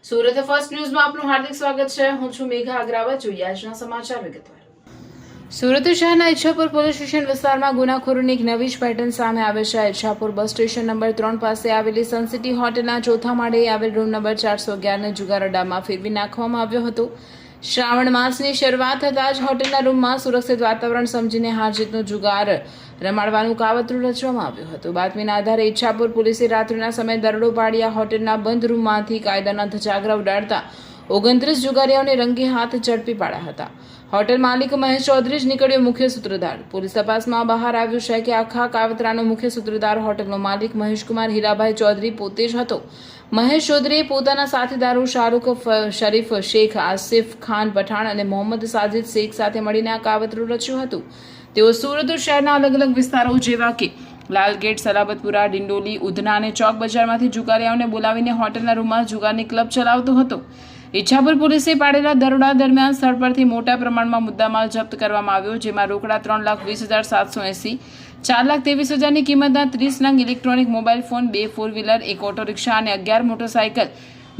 Surat first ન્યૂઝમાં આપનું હાર્દિક સ્વાગત છે. હું છું મેઘા અગ્રવાલ. જોઈએ આજના સમાચાર વિગતવાર. સુરત શહેરના ઈચ્છાપુર પોલીસ સ્ટેશન વિસ્તારમાં ગુનાખોરીની એક નવી જ પેટર્ન સામે આવે છે. ઈચ્છાપુર બસ સ્ટેશન નંબર 3 પાસે આવેલી સનસિટી હોટલના ચોથા માળે આવેલ રૂમ નંબર 411ને જુગાર અડ્ડામાં ફેરવી નાખવામાં આવ્યો હતો. શ્રાવણ માસની શરૂઆત થતાં જ હોટલના રૂમમાં સુરક્ષિત વાતાવરણ સમજીને હાર જીતનો જુગાર રમાડવાનું કાવતરું રચવામાં આવ્યું હતું. બાતમીના આધારે ઈચ્છાપુર પોલીસે રાત્રિના સમયે દરોડો પાડી આ હોટલના બંધ રૂમમાંથી કાયદાના ધજાગરા ઉડાડતા 29 જુગારીઓને રંગે હાથ ઝડપી પાડ્યા હતા. હોટેલ માલિક મહેશ ચૌધરી જ નીકળ્યો મુખ્ય સૂત્રધાર. પોલીસ તપાસમાં બહાર આવ્યું છે કે આખા કાવતરાનો મુખ્ય સૂત્રધાર હોટલનો માલિક મહેશકુમાર હીરાભાઈ ચૌધરી પોતે જ હતો. મહેશ ચૌધરીએ પોતાના સાથીદારો શાહરૂખ શરીફ શેખ, આસિફ ખાન પઠાણ અને મોહમ્મદ સાજિદ શેખ સાથે મળીને આ કાવતરું રચ્યું હતું. તેઓ સુરત શહેરના અલગ અલગ વિસ્તારો જેવા કે લાલગેટ, સલાબતપુરા, ડિંડોલી, ઉધના અને ચોક બજારમાંથી જુગારીઓને બોલાવીને હોટલના રૂમમાં જુગારની ક્લબ ચલાવતો હતો. ઈચ્છાપુર પોલીસે પાડેલા દરોડા દરમિયાન સ્થળ પરથી મોટા પ્રમાણમાં મુદ્દામાલ જપ્ત કરવામાં આવ્યો, જેમાં રોકડા 3,20,780, 4,23,000ની કિંમતના 30 નંગ electronic mobile phone, 2 4-વ્હીલર, 1 auto rickshaw અને 11 મોટરસાયકલ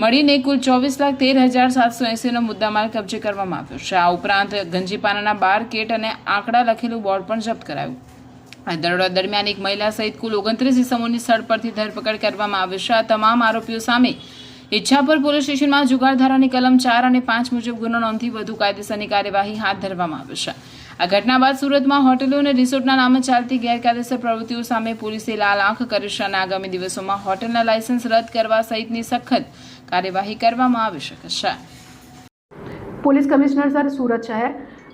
મળીને કુલ 24,13,780નો મુદ્દામાલ કબજે કરવામાં આવ્યો છે. આ ઉપરાંત ગંજીપાનાના 12 કેટ અને આંકડા લખેલું બોર્ડ પણ જપ્ત કરાયું. આ દરોડા દરમિયાન એક મહિલા સહિત કુલ 29 ઇસમોની સ્થળ પરથી ધરપકડ કરવામાં આવી છે. આ તમામ આરોપીઓ સામે ઈચ્છાપુર પોલીસ સ્ટેશનમાં જુગાર ધારાની કલમ 4 અને 5 મુજબ ગુનો નોંધી વધુ કાયદેસરની કાર્યવાહી હાથ ધરવામાં આવી છે. આ ઘટના બાદ સુરતમાં હોટેલો અને રિસોર્ટના નામે ચાલતી ગેરકાયદેસર પ્રવૃત્તિઓ સામે પોલીસે લાલ આંખ કરી છે અને આગામી દિવસોમાં હોટેલના લાયસન્સ રદ કરવા સહિતની સખત કાર્યવાહી કરવામાં આવી શકે છે. पुलिस कमिश्नर सर सूरत शहर,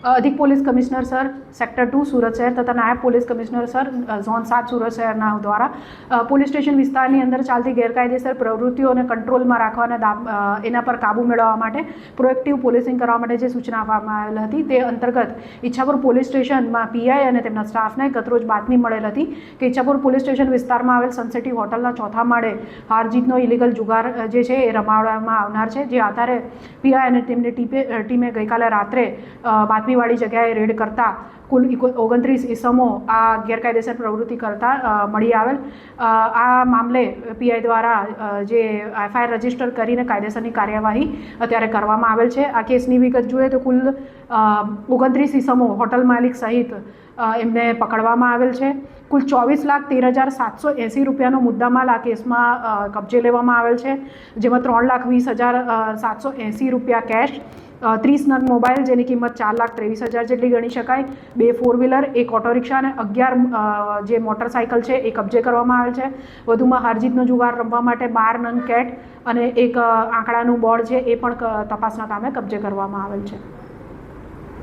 अधिक पुलिस कमिश्नर सर सेक्टर 2 सूरत शहर तथा नायब police commissioner sir zone 7 Surat શહેરના દ્વારા પોલીસ સ્ટેશન વિસ્તારની અંદર ચાલતી ગેરકાયદેસર પ્રવૃત્તિઓને કંટ્રોલમાં રાખવાના એના પર કાબૂ મેળવવા માટે પ્રોએક્ટિવ પોલીસિંગ કરવા માટે જે સૂચના આપવામાં આવેલ હતી તે અંતર્ગત ઈચ્છાપુર પોલીસ સ્ટેશનમાં પીઆઈ અને તેમના સ્ટાફને ગતરોજ બાતમી મળેલ હતી કે ઈચ્છાપુર પોલીસ સ્ટેશન વિસ્તારમાં આવેલ સનસિટી હોટલના ચોથા માળે હારજીતનો ઇલીગલ જુગાર જે છે એ રમાડવામાં આવનાર છે. જે આધારે પીઆઈ અને તેમની ટીમે ગઈકાલે રાત્રે બાતમીવાળી જગ્યાએ રેડ કરતા કુલ 29 ઇસમો આ ગેરકાયદેસર પ્રવૃત્તિ કરતા મળી આવેલ. આ મામલે પીઆઈ દ્વારા જે એફઆઈઆર રજીસ્ટર કરીને કાયદેસરની કાર્યવાહી અત્યારે કરવામાં આવેલ છે. આ કેસની વિગત જોઈએ તો કુલ 29 ઇસમો હોટલ માલિક સહિત એમને પકડવામાં આવેલ છે. કુલ 24,13,780 રૂપિયાનો મુદ્દામાલ આ કેસમાં કબજે લેવામાં આવેલ છે, જેમાં 3,20,780 રૂપિયા કેશ, 30 નંગ મોબાઈલ જેની કિંમત 4,23,000 જેટલી ગણી શકાય, 2 4-વ્હીલર, 1 ઓટો રિક્ષા અને 11 જે મોટરસાયકલ છે એ કબજે કરવામાં આવેલ છે. વધુમાં હારજીતનો જુગાર રમવા માટે 12 નંગ કેટ અને એક આંકડાનું બોર્ડ છે એ પણ તપાસના કામે કબજે કરવામાં આવેલ છે.